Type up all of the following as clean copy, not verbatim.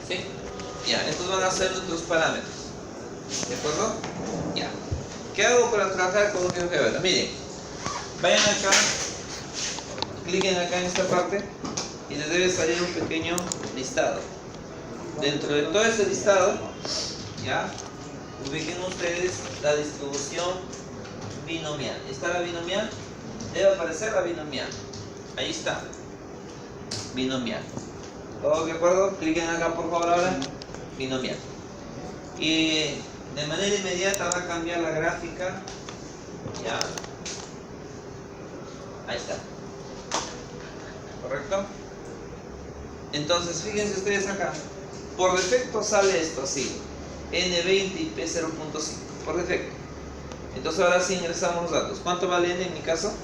¿Sí? Ya, estos van a ser nuestros parámetros. ¿De acuerdo? Ya. ¿Qué hago para trabajar con GeoGebra? Miren, vayan acá, cliquen acá en esta parte y les debe salir un pequeño listado. Dentro de todo ese listado, ya, ubiquen ustedes la distribución binomial. ¿Está la binomial? Debe aparecer la binomial. Ahí está. Binomial. ¿Todos de acuerdo? Cliquen acá por favor ahora. Binomial. Y de manera inmediata va a cambiar la gráfica. Ya. Ahí está. ¿Correcto? Entonces fíjense ustedes acá. Por defecto sale esto así. N20 y P0.5. Por defecto. Entonces ahora sí ingresamos los datos. ¿Cuánto vale N en mi caso?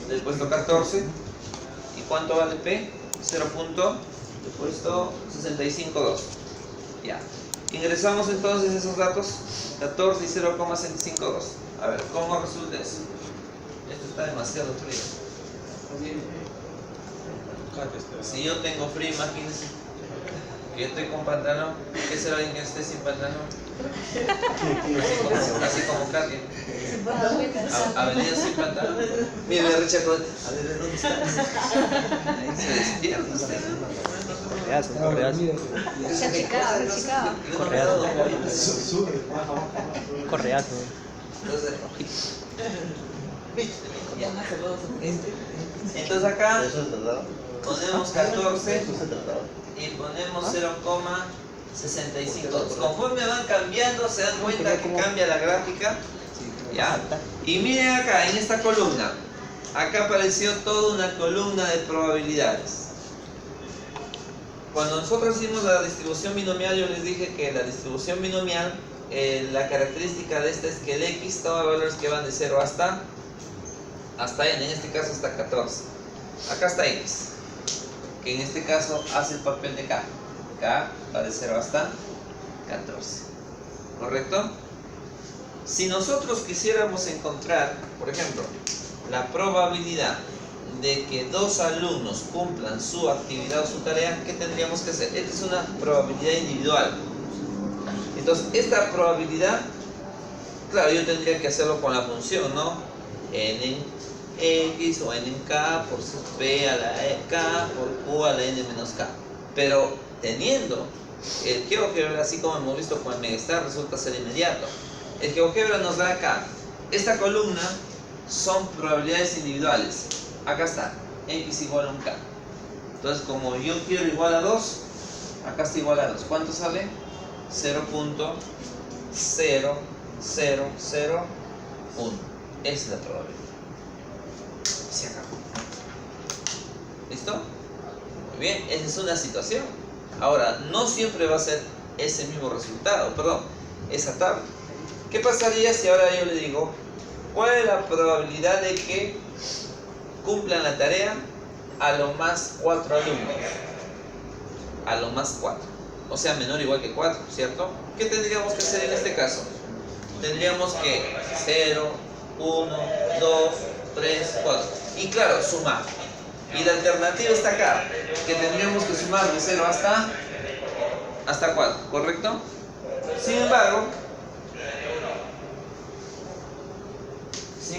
Le he puesto 14. ¿Y cuánto vale P? 0. Le he puesto 65.2. Ya. Ingresamos entonces esos datos. 14 y 0,652. A ver, ¿cómo resulta eso? Esto está demasiado frío. Si yo tengo frío, imagínense que yo estoy con pantalón. ¿Qué será alguien que esté sin pantalón? Así como Katia. Ha venido sin pantalón. Mira, me rechacó. A ver, ¿dónde está? Ahí se despierta usted. Correazo. Se achicaba. Correazo. Entonces acá ponemos 14 y ponemos 0,65. Conforme van cambiando, se dan cuenta que cambia la gráfica. Ya. Y miren acá, en esta columna. Acá apareció toda una columna de probabilidades. Cuando nosotros hicimos la distribución binomial, yo les dije que la distribución binomial, la característica de esta es que el X toma valores que van de 0 hasta N, en este caso hasta 14. Acá está X, que en este caso hace el papel de K. K va de 0 hasta 14. ¿Correcto? Si nosotros quisiéramos encontrar, por ejemplo, la probabilidad de que dos alumnos cumplan su actividad o su tarea, ¿qué tendríamos que hacer? Esta es una probabilidad individual. Entonces, esta probabilidad, claro, yo tendría que hacerlo con la función, ¿no? N en X o N en K por P a la K por Q a la N menos K. Pero teniendo el GeoGebra, así como hemos visto con el Megastar, resulta ser inmediato. El GeoGebra nos da acá, esta columna son probabilidades individuales. Acá está, X igual a un K. Entonces, como yo quiero igual a 2, acá está igual a 2. ¿Cuánto sale? 0.0001. Esa es la probabilidad. Se acabó. ¿Listo? Muy bien, esa es una situación. Ahora, no siempre va a ser ese mismo resultado, perdón, esa tabla. ¿Qué pasaría si ahora yo le digo, cuál es la probabilidad de que cumplan la tarea a lo más 4 alumnos? A lo más 4. O sea, menor o igual que 4, ¿cierto? ¿Qué tendríamos que hacer en este caso? Tendríamos que 0, 1, 2, 3, 4. Y claro, sumar. Y la alternativa está acá, que tendríamos que sumar de 0 hasta 4, ¿correcto? Sin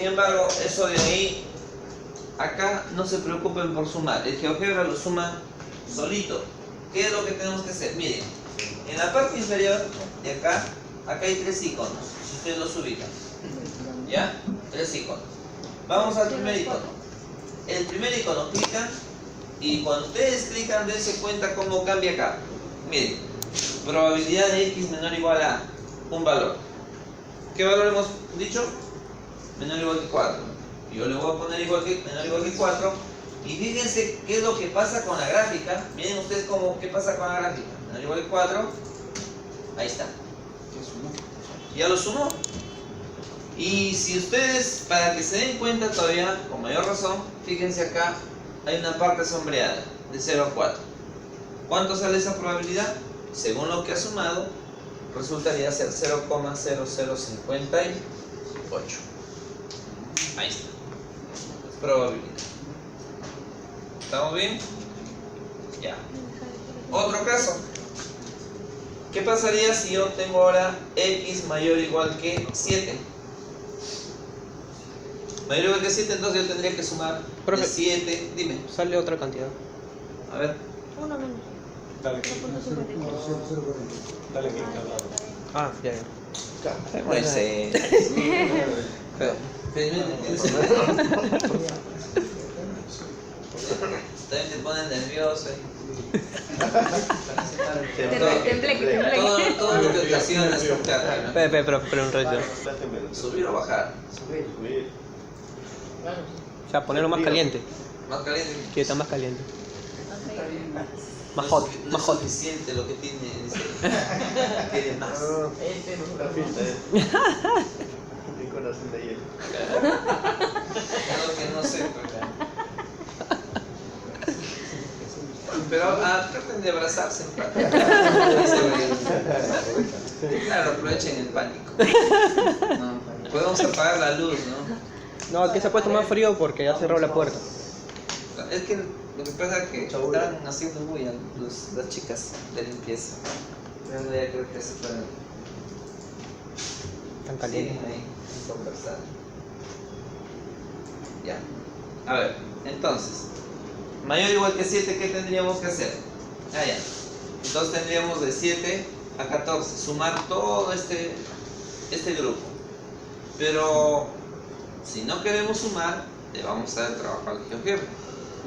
embargo, eso de ahí, acá no se preocupen por sumar. El GeoGebra lo suma solito. ¿Qué es lo que tenemos que hacer? Miren, en la parte inferior de acá, hay 3 iconos, si ustedes los ubican. ¿Ya? 3 iconos. Vamos al primer icono. El primer icono clican y cuando ustedes clican, dense cuenta cómo cambia acá. Miren, probabilidad de X menor o igual a un valor. ¿Qué valor hemos dicho? Menor o igual que 4. Yo le voy a poner menor o igual que 4. Y fíjense qué es lo que pasa con la gráfica. Miren ustedes qué pasa con la gráfica. Menor o igual que 4. Ahí está. ¿Ya lo sumó? Y si ustedes, para que se den cuenta todavía, con mayor razón, fíjense acá, hay una parte sombreada, de 0 a 4. ¿Cuánto sale esa probabilidad? Según lo que ha sumado, resultaría ser 0,0058. Ahí está. Es probabilidad. ¿Estamos bien? Ya. Otro caso. ¿Qué pasaría si yo tengo ahora x mayor o igual que 7? Mayor o igual que 7, entonces yo tendría que sumar Profe. de 7. Dime. Sale otra cantidad. A ver. Uno menos. Dale, 1.53. dale clic al lado. Ah, ya. Pues, también te ponen nervioso. Tembleque. Todo lo que ocasiona es buscar, ¿no? Pero un rayo. Subir o bajar. Subir. O sea, ponerlo más caliente. Más caliente. Que está más caliente. Más hot, No más es hot. suficiente lo que tiene. Quiere más. La fiesta, Mi corazón de hielo. Algo que no sé. Pero traten de abrazarse un rato. Claro, aprovechen el pánico. No, podemos apagar la luz, ¿no? No, aquí se ha puesto más frío porque ya cerró la puerta. Es que lo que pasa es que estaban haciendo bulla las chicas de limpieza. Pero ya creo que se pueden. Tan caliente. Siguen ahí conversando. Ya. A ver, entonces. Mayor o igual que 7, ¿qué tendríamos que hacer? Ah, ya. Entonces tendríamos de 7 a 14. Sumar todo este grupo. Pero si no queremos sumar, le vamos a dar trabajo al GeoGebra.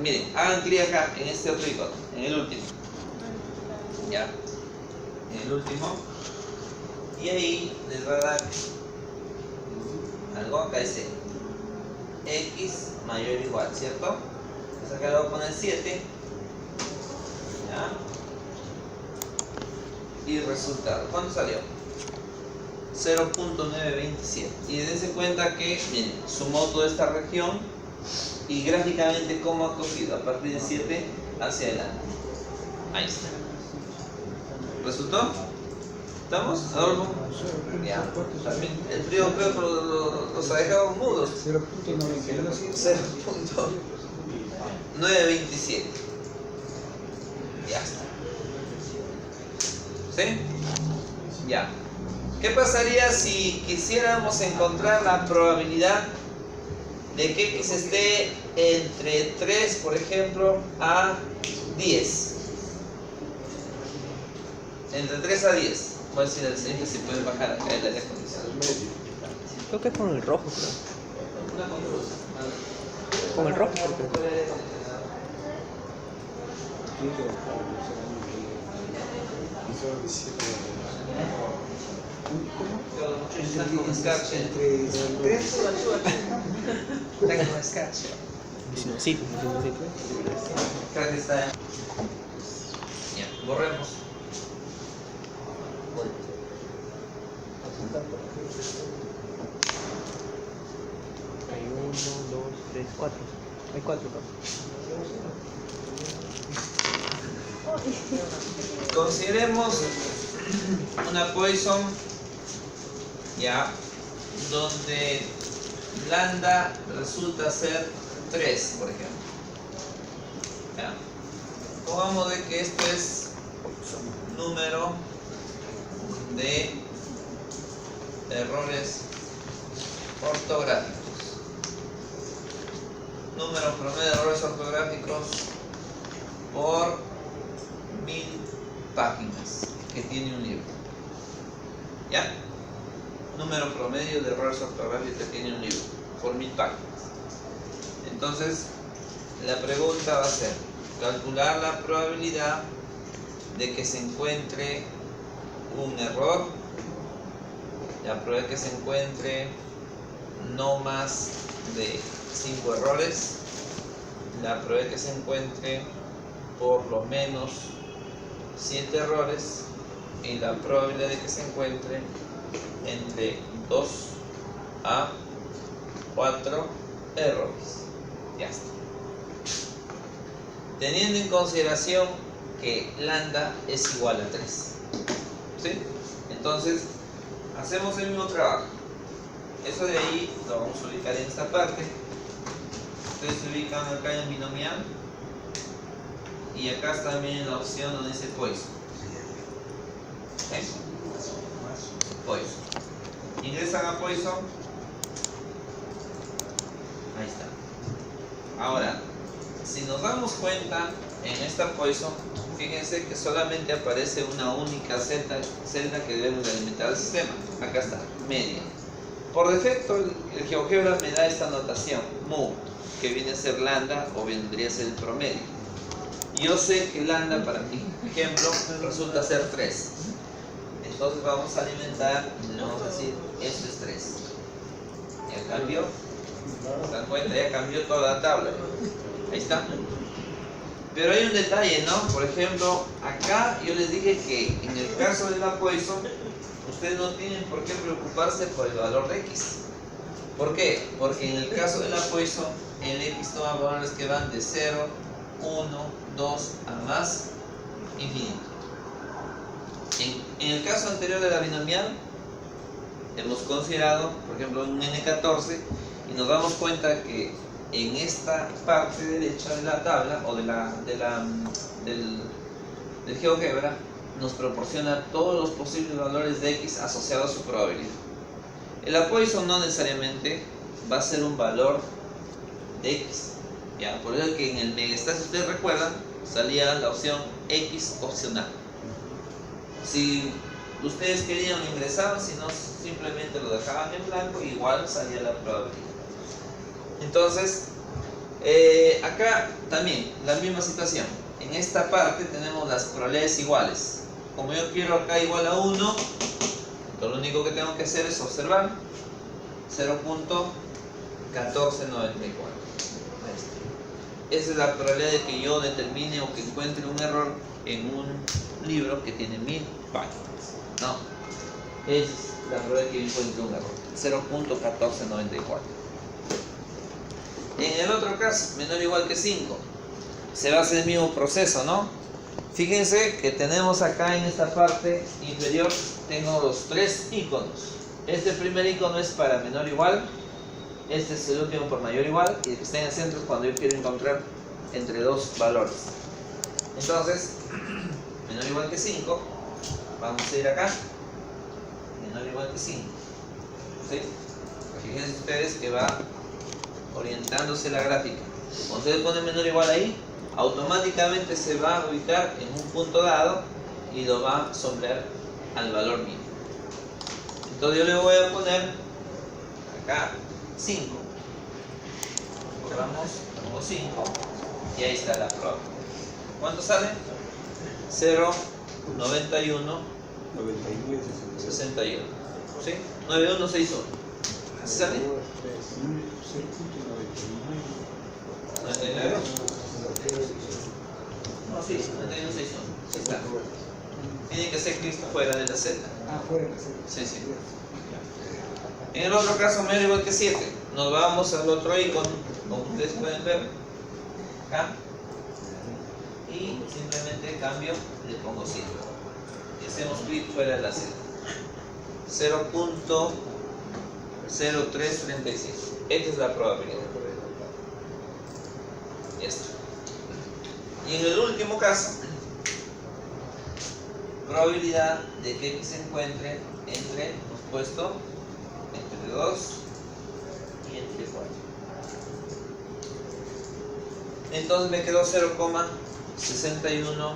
Miren, hagan clic acá en este otro icono, en el último. Ya. En el último. Y ahí les va a dar algo acá dice x mayor o igual, ¿cierto? Entonces acá le voy a poner 7. ¿Ya? Y resultado. ¿Cuánto salió? 0.927. Y dense cuenta que, miren, sumó toda esta región y gráficamente cómo ha cogido a partir de 7 hacia adelante. Ahí está. ¿Resultó? ¿Estamos? ¿Adolfo? Ya. También el frío creo que los ha dejado mudos. 0.927. Ya está. ¿Sí? Ya. ¿Qué pasaría si quisiéramos encontrar la probabilidad de que x esté entre 3, por ejemplo, a 10? Entre 3 a 10. Voy a decir al siguiente si pueden bajar acá el aire acondicionado. Creo que es con el rojo, creo. Una con luz. Con el rojo, creo que. Están con escarcha. Están con escarcha. Vecinosito. Creo que está. Ya, borremos. 1, 2, 3, 4. Hay 4 acá. Consideremos una Poisson, ya, donde lambda resulta ser 3, por ejemplo. Ya. Pongamos de que esto es número de errores ortográficos. Número promedio de errores ortográficos por 1000 páginas que tiene un libro. ¿Ya? Número promedio de errores ortográficos que tiene un libro por 1000 páginas. Entonces, la pregunta va a ser calcular la probabilidad de que se encuentre un error. La probabilidad que se encuentre no más de 5 errores. La probabilidad que se encuentre por lo menos 7 errores. Y la probabilidad de que se encuentre entre 2 a 4 errores. Ya está. Teniendo en consideración que lambda es igual a 3. ¿Sí? Entonces, hacemos el mismo trabajo. Eso de ahí lo vamos a ubicar en esta parte. Ustedes se ubican acá en binomial. y acá está también la opción donde dice Poison. ¿Sí? Poison. Ingresan a Poison. Ahí está. Ahora, si nos damos cuenta, en esta Poison, fíjense que solamente aparece una única celda que debemos de alimentar al sistema. Acá está, media. Por defecto, el GeoGebra me da esta notación, mu, que viene a ser lambda o vendría a ser el promedio. Yo sé que lambda, para mi ejemplo, resulta ser 3. Entonces vamos a alimentar y le vamos a decir, esto es 3. Ya cambió. ¿Se dan cuenta? Ya cambió toda la tabla. Ahí está. Pero hay un detalle, ¿no? Por ejemplo, acá yo les dije que en el caso de la Poison, ustedes no tienen por qué preocuparse por el valor de X. ¿Por qué? Porque en el caso de la Poison, el X toma valores que van de 0, 1, 2 a más infinito. En el caso anterior de la binomial, hemos considerado, por ejemplo, un N14, y nos damos cuenta que en esta parte derecha de la tabla o del GeoGebra nos proporciona todos los posibles valores de X asociados a su probabilidad. El Poison no necesariamente va a ser un valor de X. ¿Ya? Por eso que en el Megastat, si ustedes recuerdan, salía la opción X opcional. Si ustedes querían lo ingresaban, si no simplemente lo dejaban en blanco, igual salía la probabilidad. Entonces, acá también la misma situación. En esta parte tenemos las probabilidades iguales. Como yo quiero acá igual a 1, entonces lo único que tengo que hacer es observar 0.1494. Esa es la probabilidad de que yo determine o que encuentre un error en un libro que tiene 1000 páginas. No, esa es la probabilidad de que yo encuentre un error, 0.1494. En el otro caso, menor o igual que 5, se va a hacer el mismo proceso, ¿no? Fíjense que tenemos acá en esta parte inferior, tengo los 3 iconos. Este primer icono es para menor o igual, este es el último por mayor o igual, y el que está en el centro es cuando yo quiero encontrar entre dos valores. Entonces, menor o igual que 5, vamos a ir acá, menor o igual que 5. ¿Sí? Fíjense ustedes que va orientándose la gráfica. Cuando ustedes ponen menor o igual ahí, automáticamente se va a ubicar en un punto dado y lo va a sombrear al valor mínimo. Entonces yo le voy a poner acá 5. Borramos, pongo 5 y ahí está la prueba. ¿Cuánto sale? 0, 91, 61. ¿Sí? 9161. ¿Así sale? 99. No, sí, 9161. Sí está. Tiene que ser Cristo fuera de la celda. Fuera de la celda. Sí, sí. En el otro caso, menor o igual que 7. Nos vamos al otro icono, como ustedes pueden ver. Acá. Y simplemente cambio, le pongo 5. Y hacemos clic fuera de la celda. 0.0336. Esta es la probabilidad. Esto. Y en el último caso, probabilidad de que X se encuentre entre, hemos puesto, entre 2 y entre 4. Entonces me quedó 0,6161.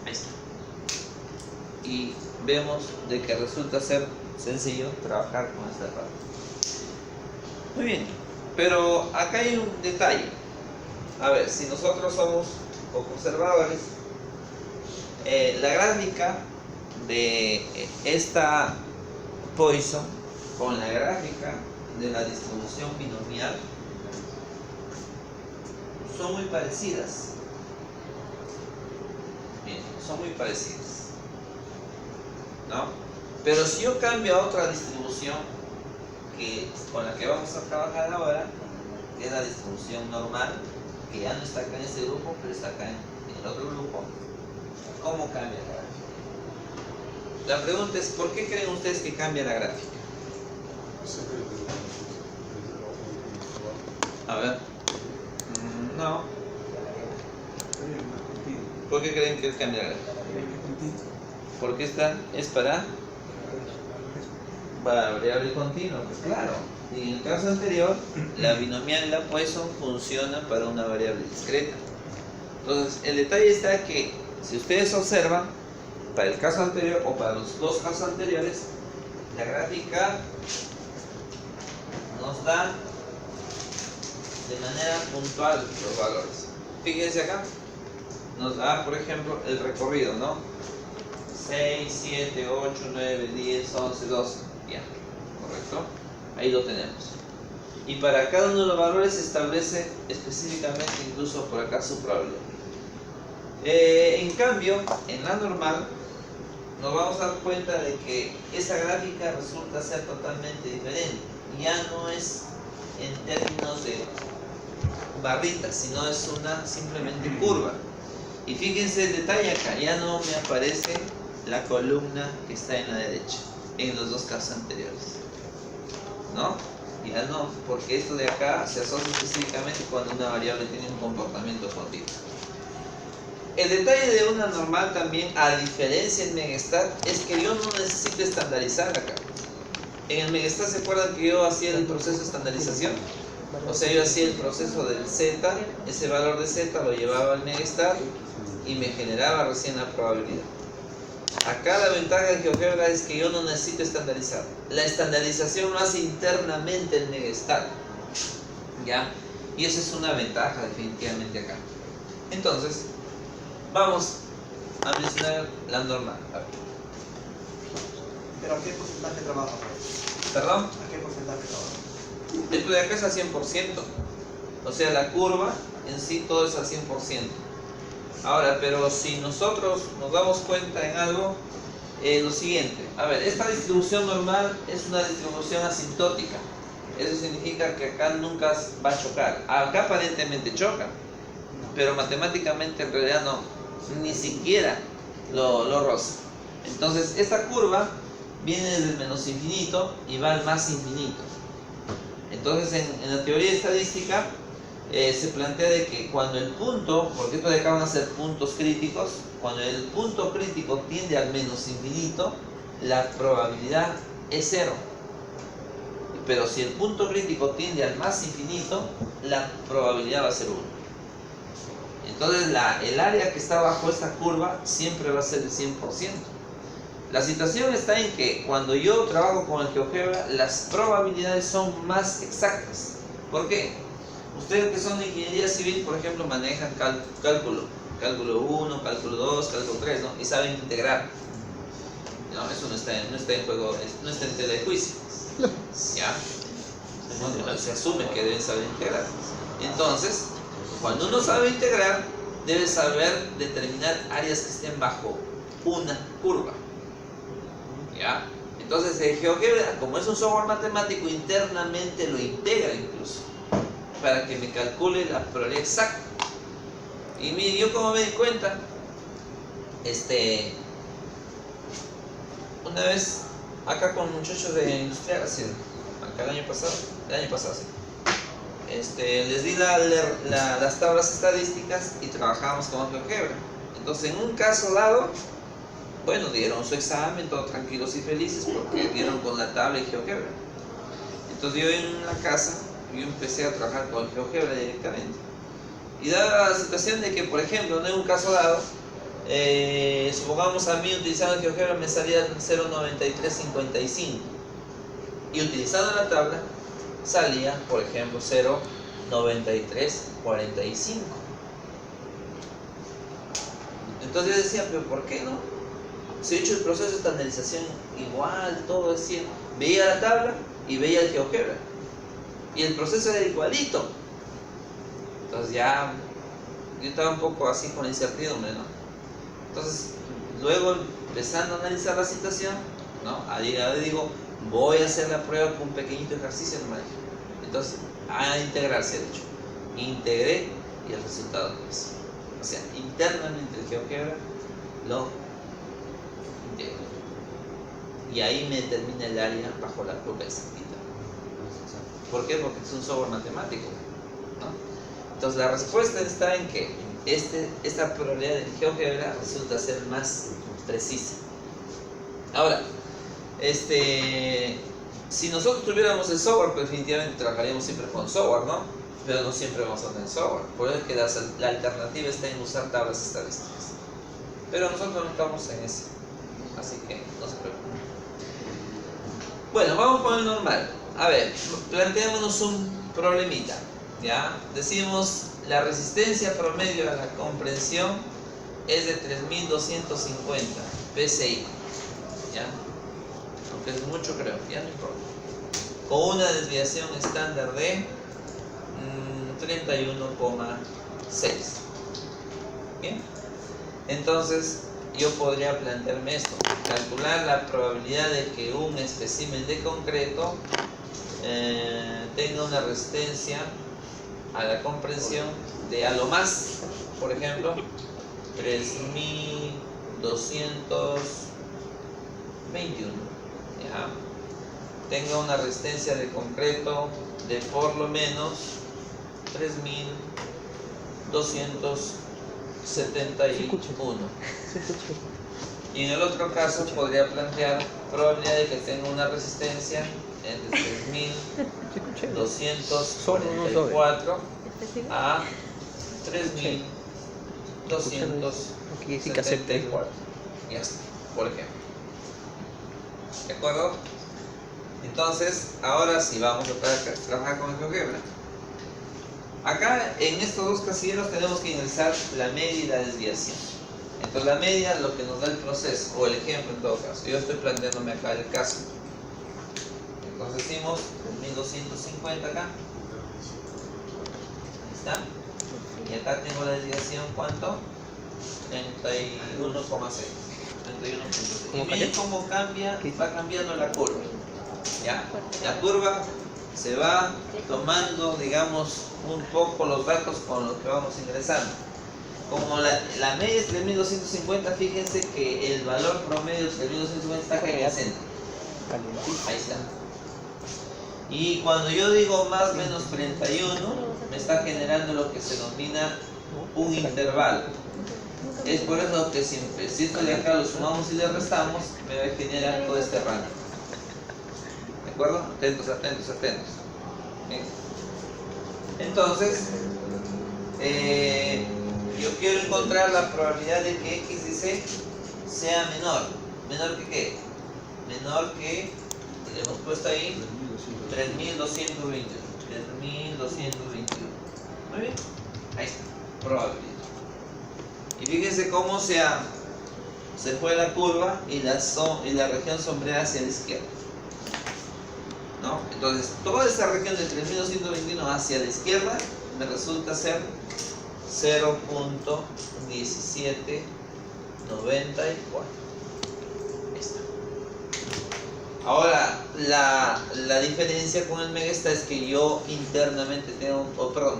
Ahí está. Y vemos de que resulta ser sencillo trabajar con esta parte. Muy bien, pero acá hay un detalle. A ver, si nosotros somos observadores, la gráfica de esta Poison con la gráfica de la distribución binomial son muy parecidas. Bien, son muy parecidas, ¿no? Pero si yo cambio a otra distribución con la que vamos a trabajar ahora, que es la distribución normal, que ya no está acá en este grupo, pero está acá en el otro grupo, ¿cómo cambia la gráfica? La pregunta es, ¿por qué creen ustedes que cambia la gráfica? A ver, no. ¿Por qué creen que es cambiar? Porque esta es para variable continua, pues claro. Y en el caso anterior, la binomial la Poisson funciona para una variable discreta. Entonces, el detalle está que, si ustedes observan, para el caso anterior o para los dos casos anteriores, la gráfica nos da de manera puntual los valores. Fíjense acá, nos da, por ejemplo, el recorrido, ¿no? 6, 7, 8, 9, 10, 11, 12. Ya, correcto. Ahí lo tenemos. Y para cada uno de los valores se establece específicamente incluso por acá su probabilidad. En cambio, en la normal, nos vamos a dar cuenta de que esa gráfica resulta ser totalmente diferente. Ya no es en términos de barritas, sino es una simplemente curva. Y fíjense el detalle acá, ya no me aparece la columna que está en la derecha, en los dos casos anteriores. ¿No? Ya no, porque esto de acá se asocia específicamente cuando una variable tiene un comportamiento continuo. El detalle de una normal también, a diferencia en Megastat, es que yo no necesito estandarizar acá. En el Megastat, ¿se acuerdan que yo hacía el proceso de estandarización? O sea, yo hacía el proceso del Z, ese valor de Z lo llevaba al Megastat y me generaba recién la probabilidad. Acá la ventaja de GeoGebra es que yo no necesito estandarizar. La estandarización lo hace internamente el Megastat. ¿Ya? Y esa es una ventaja definitivamente acá. Entonces, vamos a mencionar la normal. A ver. ¿Pero a qué porcentaje trabaja? ¿Perdón? ¿A qué porcentaje trabaja? Esto de acá es al 100%. O sea, la curva en sí todo es al 100%. Ahora, pero si nosotros nos damos cuenta en algo, lo siguiente. A ver, esta distribución normal es una distribución asintótica. Eso significa que acá nunca va a chocar. Acá aparentemente choca, pero matemáticamente en realidad no. Ni siquiera lo roza. Entonces, esta curva viene desde el menos infinito y va al más infinito. Entonces, en la teoría estadística, se plantea de que cuando el punto, porque estos de acá van a ser puntos críticos, cuando el punto crítico tiende al menos infinito, la probabilidad es 0. Pero si el punto crítico tiende al más infinito, la probabilidad va a ser 1. Entonces el área que está bajo esta curva siempre va a ser el 100%. La situación está en que cuando yo trabajo con el GeoGebra, las probabilidades son más exactas. ¿Por qué? Ustedes que son de ingeniería civil, por ejemplo, manejan cálculo 1, cálculo 2, cálculo 3, ¿no? Y saben integrar. No, eso no está en juego, no está en tela de juicio. ¿Ya? Bueno, se asume que deben saber integrar. Entonces, cuando uno sabe integrar, debe saber determinar áreas que estén bajo una curva. ¿Ya? Entonces, el GeoGebra, como es un software matemático, internamente lo integra incluso, para que me calcule la probabilidad exacta. Y mire, yo como me di cuenta, una vez acá con muchachos de industrial, así, acá el año pasado sí. Les di las tablas estadísticas y trabajamos con GeoGebra. Entonces, en un caso dado, bueno, dieron su examen, todos tranquilos y felices, porque dieron con la tabla y GeoGebra. Entonces, yo en la casa, yo empecé a trabajar con GeoGebra directamente. Y dada la situación de que, por ejemplo, en un caso dado, supongamos a mí utilizando GeoGebra me salía 0.9355 y utilizando la tabla salía, por ejemplo, 0.9345. Entonces yo decía, pero ¿por qué no? Si he hecho el proceso de estandarización igual, todo es 100. Veía la tabla y veía el GeoGebra y el proceso era igualito. Entonces ya yo estaba un poco así con incertidumbre, ¿no? Entonces luego, empezando a analizar la situación, ¿no? Ahí digo, voy a hacer la prueba con un pequeñito ejercicio normal. Entonces, a integrarse, de hecho, integré y el resultado no es. O sea, internamente el GeoGebra lo integro. Y ahí me determina el área bajo la curva exactita. ¿Por qué? Porque es un software matemático, ¿no? Entonces la respuesta está en que esta probabilidad de GeoGebra resulta ser más precisa. Ahora, si nosotros tuviéramos el software, pues definitivamente trabajaríamos siempre con software, ¿no? Pero no siempre vamos a tener software. Por eso es que la alternativa está en usar tablas estadísticas. Pero nosotros no estamos en eso. Así que no se preocupen. Bueno, vamos con el normal. A ver, planteémonos un problemita. ¿Ya? Decimos la resistencia promedio a la comprensión es de 3250 PSI. ¿Ya? Aunque es mucho, creo, ya no importa. Con una desviación estándar de 31,6. ¿Bien? Entonces, yo podría plantearme esto: calcular la probabilidad de que un espécimen de concreto tenga una resistencia a la comprensión de a lo más, por ejemplo, 3221, ¿ya? Tenga una resistencia de concreto de por lo menos 3271. Y en el otro caso podría plantear probabilidad de que tenga una resistencia entre 3244 a 3274. Ya está, por ejemplo. ¿De acuerdo? Entonces, ahora sí vamos a trabajar con el GeoGebra. Acá en estos dos casilleros tenemos que ingresar la media y la desviación. Entonces la media es lo que nos da el proceso, o el ejemplo en todo caso. Yo estoy planteándome acá el caso. Entonces decimos 1250 acá. Ahí está. Y acá tengo la desviación, ¿cuánto? 31,6. 31,6. Y miren cómo cambia, va cambiando la curva. ¿Ya? La curva se va tomando, digamos, un poco los datos con los que vamos ingresando. Como la media es 3250, fíjense que el valor promedio de 3250 está acá en el centro. Ahí está. Y cuando yo digo más menos 31, me está generando lo que se denomina un intervalo. Es por eso que si esto de acá lo sumamos y le restamos, me va a generar todo este rango. ¿De acuerdo? Atentos, atentos, atentos. Bien. Entonces, yo quiero encontrar la probabilidad de que X y C sea menor. ¿Menor que qué? Menor que, le hemos puesto ahí, 3221. 3221. Muy bien. Ahí está. Probabilidad. Y fíjense cómo se fue la curva y la región sombreada hacia la izquierda. ¿No? Entonces, toda esa región de 3221 hacia la izquierda me resulta ser 0.1794. Ahí está. Ahora, la diferencia con el Megasta es que yo internamente tengo,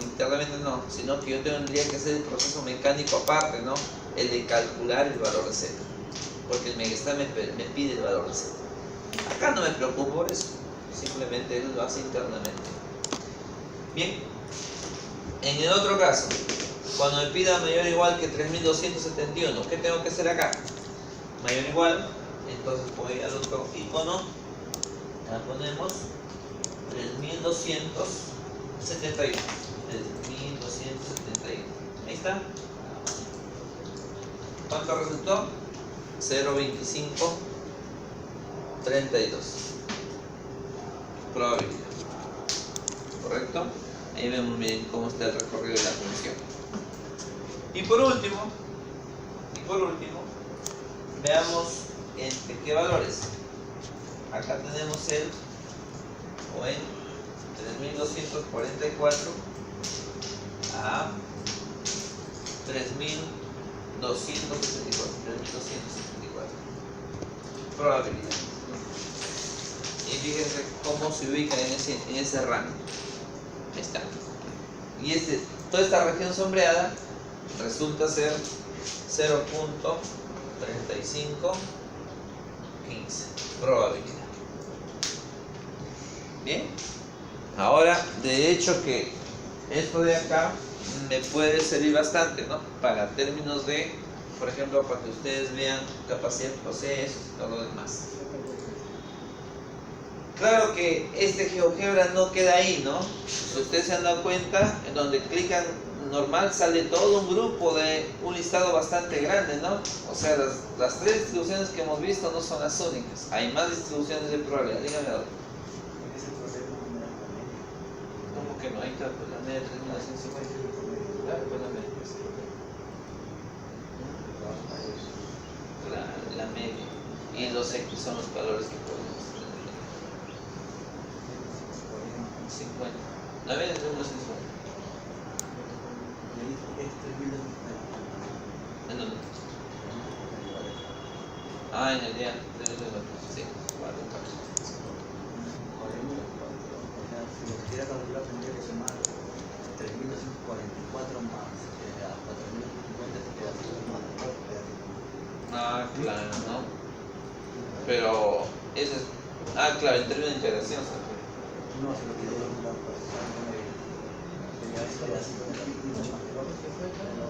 internamente no, sino que yo tendría que hacer el proceso mecánico aparte, ¿no? El de calcular el valor de Z. Porque el Megasta me pide el valor de Z. Acá no me preocupo por eso. Simplemente él lo hace internamente. Bien. En el otro caso, cuando me pida mayor o igual que 3271, ¿qué tengo que hacer acá? Mayor o igual, entonces voy al otro icono, la ponemos 3271. 3271. Ahí está. ¿Cuánto resultó? 0.2532. Probabilidad. ¿Correcto? Ahí vemos bien cómo está el recorrido de la función. Y por último, veamos entre qué valores. Acá tenemos el o en 3244 a 3274. Probabilidad. Y fíjense cómo se ubica en ese rango. Ahí está. Y toda esta región sombreada resulta ser 0.3515. Probabilidad. Bien. Ahora, de hecho que esto de acá me puede servir bastante, ¿no? Para términos de, por ejemplo, para que ustedes vean capacidad de procesos y todo lo demás. Claro que este GeoGebra no queda ahí, ¿no? Si ustedes se han dado cuenta, en donde clican normal sale todo un grupo de un listado bastante grande, ¿no? O sea, las tres distribuciones que hemos visto no son las únicas. Hay más distribuciones de probabilidad. Dígame ahora. ¿Cómo que no? Ahí está, pues la media de 3950. Claro, pues la media. La media. Y los X son los valores que podemos tener. 50. La media es de 1.50. ¿En dónde? Ah, en el día. Sí, vale. Si lo quisiera calcular tendría que sumar 3.244 más 4.050 te queda más. Ah, claro, ¿no? Pero eso es. Ah, claro, en términos de integración. No, si lo quiero calcular, pues sería 50 más.